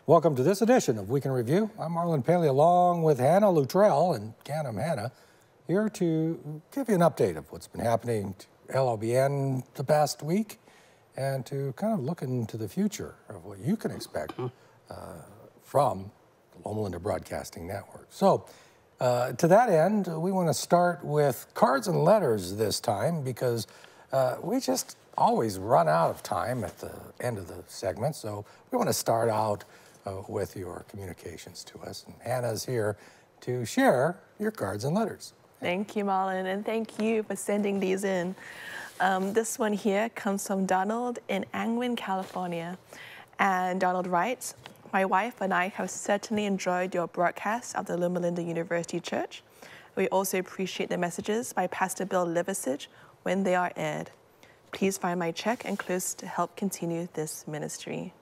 Welcome to this edition of Week in Review. I'm Marlon Paley along with Hannah Luttrell and Canham Hannah, here to give you an update of what's been happening to LLBN the past week and to kind of look into the future of what you can expect from the Loma Linda Broadcasting Network. So to that end, we want to start with cards and letters this time because we just always run out of time at the end of the segment. So we want to start out with your communications to us. And Hannah's here to share your cards and letters. Thank you, Marlon, and thank you for sending these in. This one here comes from Donald in Angwin, California. And Donald writes, "My wife and I have certainly enjoyed your broadcast of the Loma Linda University Church. We also appreciate the messages by Pastor Bill Liversidge when they are aired. Please find my check enclosed to help continue this ministry."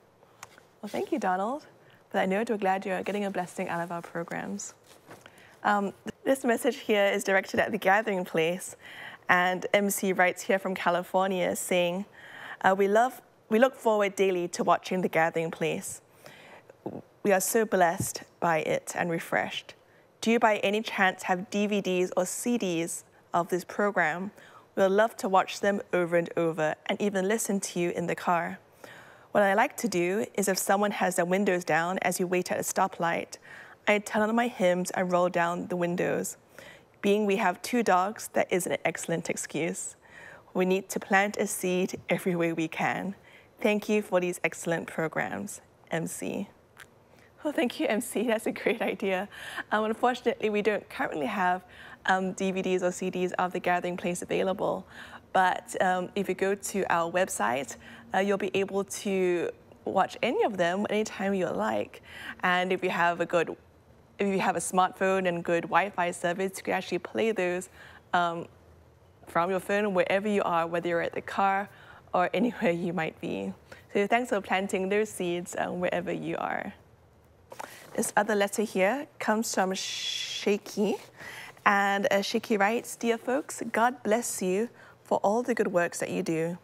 Well, thank you, Donald. For that note, we're glad you're getting a blessing out of our programs. This message here is directed at the gathering place, and MC writes here from California saying, we look forward daily to watching the gathering place. We are so blessed by it and refreshed. Do you by any chance have DVDs or CDs of this program? We'll love to watch them over and over and even listen to you in the car. What I like to do is if someone has their windows down as you wait at a stoplight, I turn on my hymns and roll down the windows. Being we have 2 dogs, that is an excellent excuse. We need to plant a seed every way we can. Thank you for these excellent programs, MC. Well, thank you, MC. That's a great idea. Unfortunately, we don't currently have DVDs or CDs of the gathering place available. But if you go to our website, you'll be able to watch any of them anytime you like. And if you have a smartphone and good Wi-Fi service, you can actually play those from your phone wherever you are, whether you're at the car or anywhere you might be. So thanks for planting those seeds wherever you are. This other letter here comes from Shaky. And Shaky writes, "Dear folks, God bless you for all the good works that you do.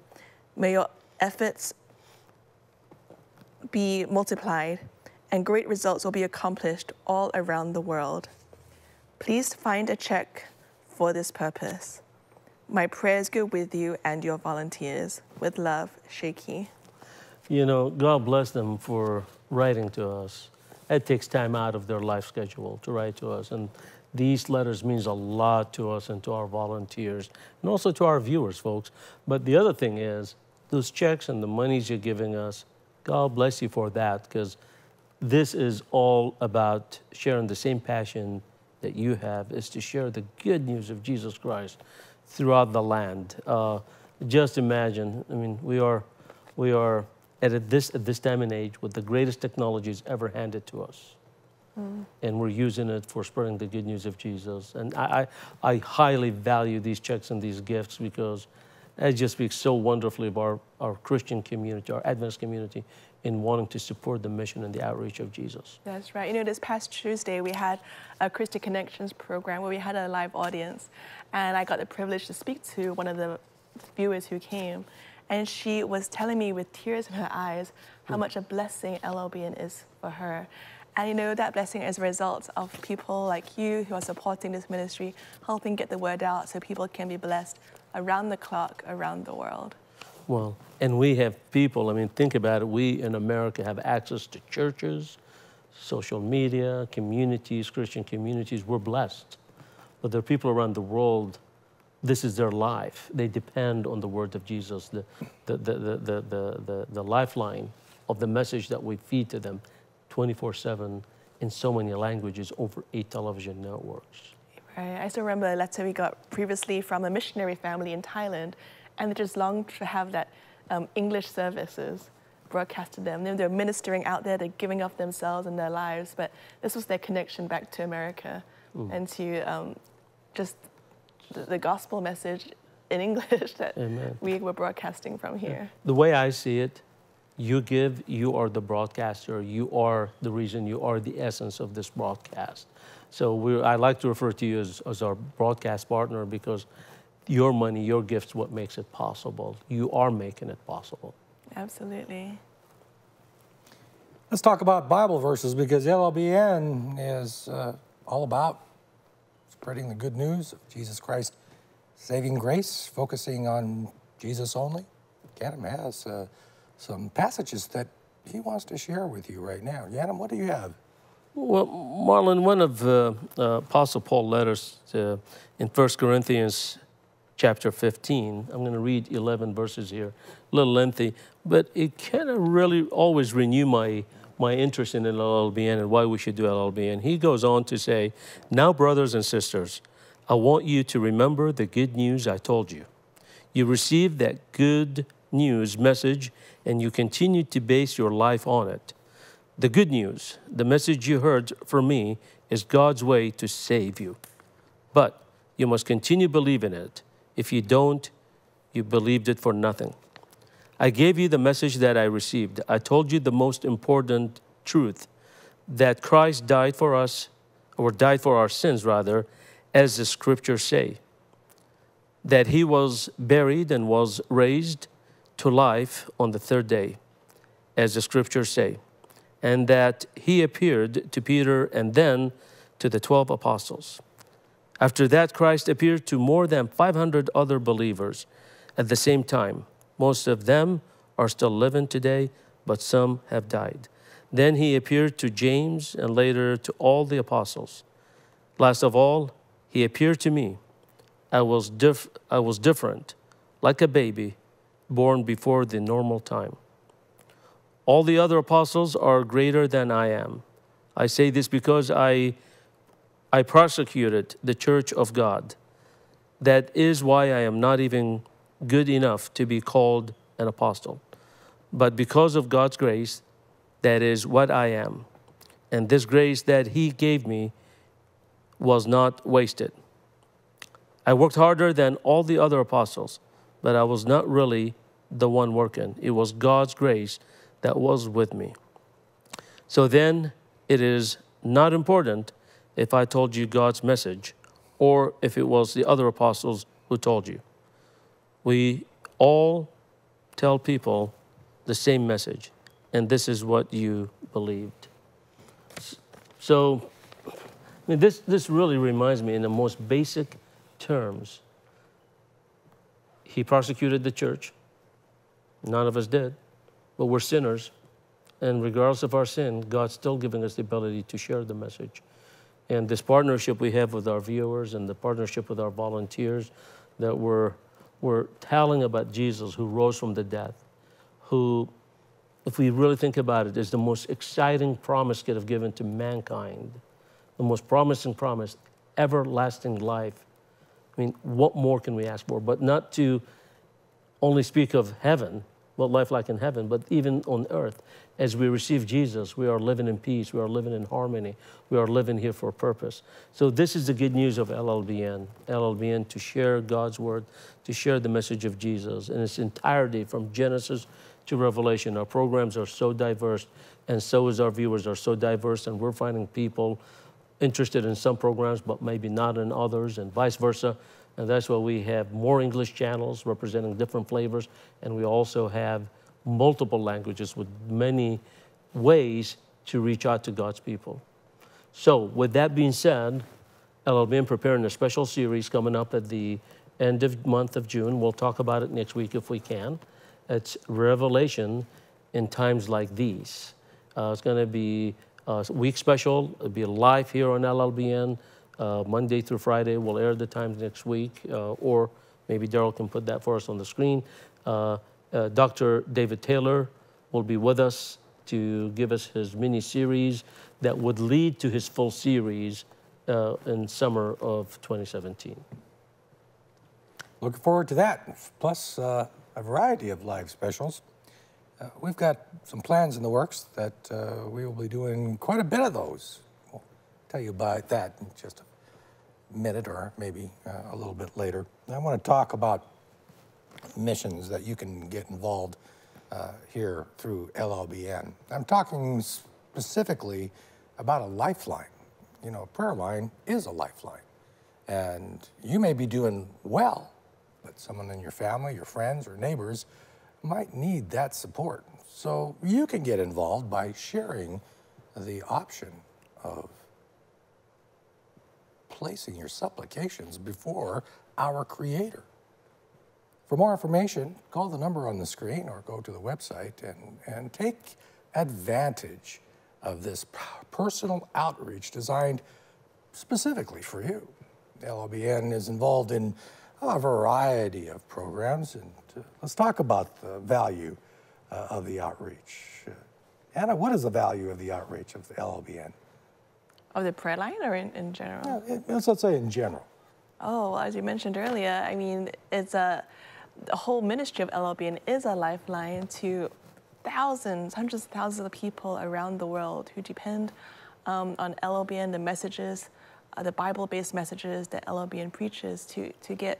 May your efforts be multiplied and great results will be accomplished all around the world. Please find a check for this purpose. My prayers go with you and your volunteers. With love, Shaky." You know, God bless them for writing to us. It takes time out of their life schedule to write to us. And these letters means a lot to us and to our volunteers and also to our viewers, folks. But the other thing is, those checks and the monies you're giving us, God bless you for that, because this is all about sharing the same passion that you have, is to share the good news of Jesus Christ throughout the land. Just imagine, I mean, we are at this time and age with the greatest technologies ever handed to us. And we're using it for spreading the good news of Jesus. And I highly value these checks and these gifts because it just speaks so wonderfully of our Christian community, our Adventist community, in wanting to support the mission and the outreach of Jesus. That's right. You know, this past Tuesday, we had a Christian Connections program where we had a live audience. And I got the privilege to speak to one of the viewers who came. And she was telling me with tears in her eyes how much a blessing LLBN is for her. And you know, that blessing is a result of people like you who are supporting this ministry, helping get the word out so people can be blessed around the clock, around the world. Well, and we have people, I mean, think about it. We in America have access to churches, social media, communities, Christian communities. We're blessed. But there are people around the world, this is their life. They depend on the word of Jesus, the lifeline of the message that we feed to them 24/7 in so many languages over 8 television networks. Right. I still remember a letter we got previously from a missionary family in Thailand, and they just longed to have that English services broadcast to them. They're ministering out there, they're giving up themselves and their lives, but this was their connection back to America and to just the gospel message in English that we were broadcasting from here. The way I see it, you give, you are the broadcaster, you are the reason, you are the essence of this broadcast. So I like to refer to you as our broadcast partner because your money, your gift's what makes it possible. You are making it possible. Absolutely. Let's talk about Bible verses because LLBN is all about spreading the good news of Jesus Christ, saving grace, focusing on Jesus only. Ganem has some passages that he wants to share with you right now. Ganem, what do you have? Well, Marlon, one of Apostle Paul's letters in 1 Corinthians chapter 15, I'm going to read 11 verses here, a little lengthy, but it kind of really always renew my interest in LLBN and why we should do LLBN. He goes on to say, now, brothers and sisters, I want you to remember the good news I told you. You received that good news message and you continue to base your life on it. The good news, the message you heard from me, is God's way to save you. But you must continue believing it. If you don't, you believed it for nothing. I gave you the message that I received. I told you the most important truth, that Christ died for us, or died for our sins rather, as the scriptures say. That he was buried and was raised to life on the third day, as the scriptures say. And that he appeared to Peter and then to the 12 apostles. After that, Christ appeared to more than 500 other believers at the same time. Most of them are still living today, but some have died. Then he appeared to James and later to all the apostles. Last of all, he appeared to me. I was different, like a baby born before the normal time. All the other apostles are greater than I am. I say this because I persecuted the church of God. That is why I am not even good enough to be called an apostle. But because of God's grace, that is what I am. And this grace that he gave me was not wasted. I worked harder than all the other apostles, but I was not really the one working. It was God's grace that was with me. So then it is not important if I told you God's message or if it was the other apostles who told you. We all tell people the same message, and this is what you believed. So I mean, this really reminds me in the most basic terms. He persecuted the church. None of us did, but we're sinners. And regardless of our sin, God's still giving us the ability to share the message. And this partnership we have with our viewers and the partnership with our volunteers, that we're telling about Jesus who rose from the dead, who, if we really think about it, is the most exciting promise God have given to mankind, the most promising promise, everlasting life. I mean, what more can we ask for? But not to only speak of heaven, what life like in heaven, but even on earth. As we receive Jesus, we are living in peace, we are living in harmony, we are living here for a purpose. So this is the good news of LLBN. LLBN, to share God's word, to share the message of Jesus in its entirety from Genesis to Revelation. Our programs are so diverse, and so is our viewers are so diverse, and we're finding people interested in some programs, but maybe not in others, and vice versa. And that's why we have more English channels representing different flavors, and we also have multiple languages with many ways to reach out to God's people. So with that being said, LLBN preparing a special series coming up at the end of month of June. We'll talk about it next week if we can. It's Revelation in times like these. It's going to be a week special. It'll be live here on LLBN. Monday through Friday. We'll air the times next week, or maybe Daryl can put that for us on the screen. Dr. David Taylor will be with us to give us his mini-series that would lead to his full series in summer of 2017. Looking forward to that, plus a variety of live specials. We've got some plans in the works that we will be doing quite a bit of those. We'll tell you about that in just a minute or maybe a little bit later. I want to talk about missions that you can get involved here through LLBN. I'm talking specifically about a lifeline. You know, a prayer line is a lifeline. And you may be doing well, but someone in your family, your friends, or neighbors might need that support. So you can get involved by sharing the option of placing your supplications before our Creator. For more information, call the number on the screen or go to the website and take advantage of this personal outreach designed specifically for you. LLBN is involved in a variety of programs, and let's talk about the value of the outreach. Anna, what is the value of the outreach of the LLBN? Of the prayer line or in general? Let's say in general. Oh, as you mentioned earlier, I mean, the whole ministry of LLBN is a lifeline to thousands, hundreds of thousands of people around the world who depend on LLBN, the messages, the Bible-based messages that LLBN preaches to get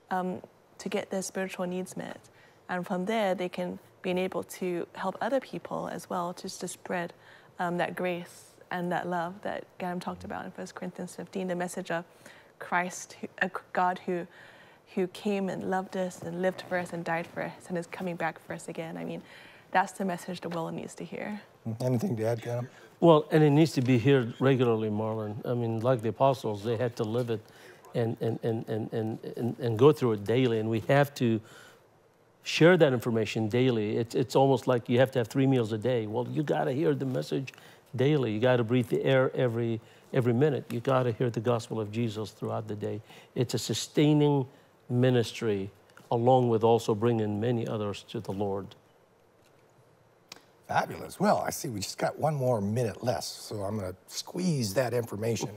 their spiritual needs met. And from there, they can be able to help other people as well, just to spread that grace and that love that Gam talked about in 1 Corinthians 15, the message of Christ, a God who came and loved us and lived for us and died for us and is coming back for us again. I mean, that's the message the world needs to hear. Anything to add, Gam? Well, and it needs to be heard regularly, Marlon. I mean, like the apostles, they had to live it and go through it daily, and we have to share that information daily. It's almost like you have to have 3 meals a day. Well, you got to hear the message daily. You got to breathe the air every minute. You got to hear the gospel of Jesus throughout the day. It's a sustaining ministry, along with also bringing many others to the Lord. Fabulous. Well, I see we just got 1 more minute less, so I'm going to squeeze that information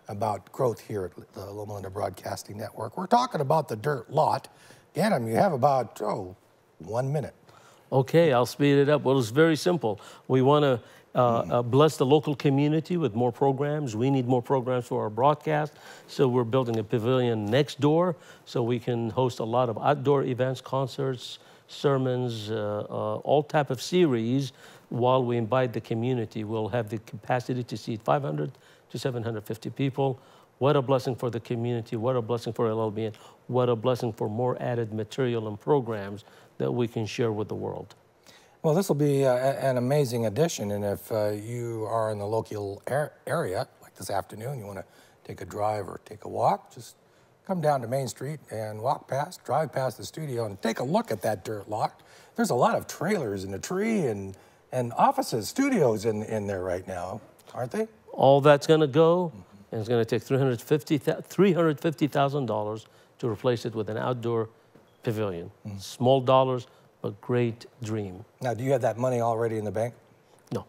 about growth here at the Loma Linda Broadcasting Network. We're talking about the dirt lot. Ganem, you have about, 1 minute. Okay, I'll speed it up. Well, it's very simple. We want to bless the local community with more programs. We need more programs for our broadcast, so we're building a pavilion next door so we can host a lot of outdoor events, concerts, sermons, all type of series while we invite the community. We'll have the capacity to seat 500 to 750 people. What a blessing for the community. What a blessing for LLBN. What a blessing for more added material and programs that we can share with the world. Well, this will be an amazing addition, and if you are in the local area, like this afternoon, you want to take a drive or take a walk, just come down to Main Street and drive past the studio and take a look at that dirt lot. There's a lot of trailers in the tree and offices, studios in there right now, aren't they? All that's going to go, and it's going to take $350,000 to replace it with an outdoor pavilion. Small dollars, but great dream. Now, do you have that money already in the bank? No.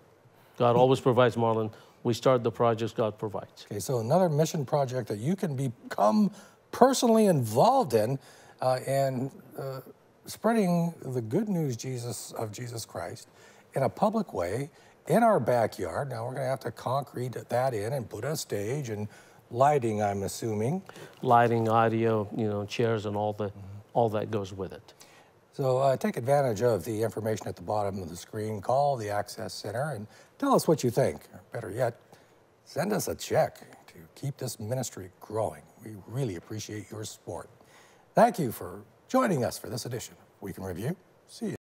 God always provides, Marlon. We start the projects, God provides. Okay, so another mission project that you can become personally involved in and spreading the good news of Jesus Christ in a public way in our backyard. Now, we're going to have to concrete that in and put a stage and lighting, I'm assuming. Lighting, audio, chairs and all that goes with it. So take advantage of the information at the bottom of the screen. Call the Access Center and tell us what you think. Or better yet, send us a check to keep this ministry growing. We really appreciate your support. Thank you for joining us for this edition of Week in Review. See you.